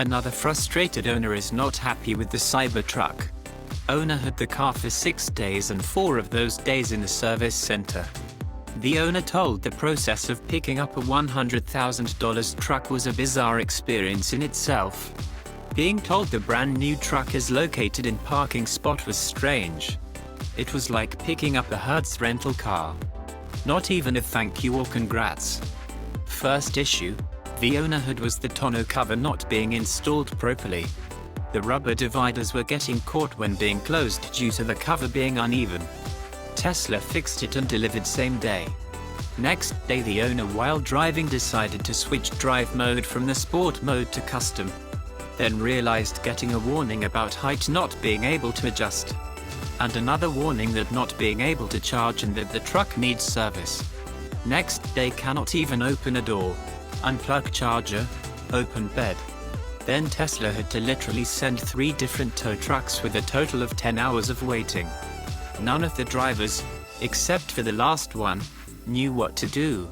Another frustrated owner is not happy with the Cybertruck. Owner had the car for 6 days and 4 of those days in the service center. The owner told the process of picking up a $100,000 truck was a bizarre experience in itself. Being told the brand new truck is located in parking spot was strange. It was like picking up a Hertz rental car. Not even a thank you or congrats. First issue, the owner hood was the tonneau cover not being installed properly. The rubber dividers were getting caught when being closed due to the cover being uneven. Tesla fixed it and delivered same day. Next day the owner while driving decided to switch drive mode from the sport mode to custom. Then realized getting a warning about height not being able to adjust. And another warning that not being able to charge and that the truck needs service. Next day cannot even open a door, unplug charger, open bed. Then Tesla had to literally send 3 different tow trucks with a total of 10 hours of waiting. None of the drivers, except for the last one, knew what to do.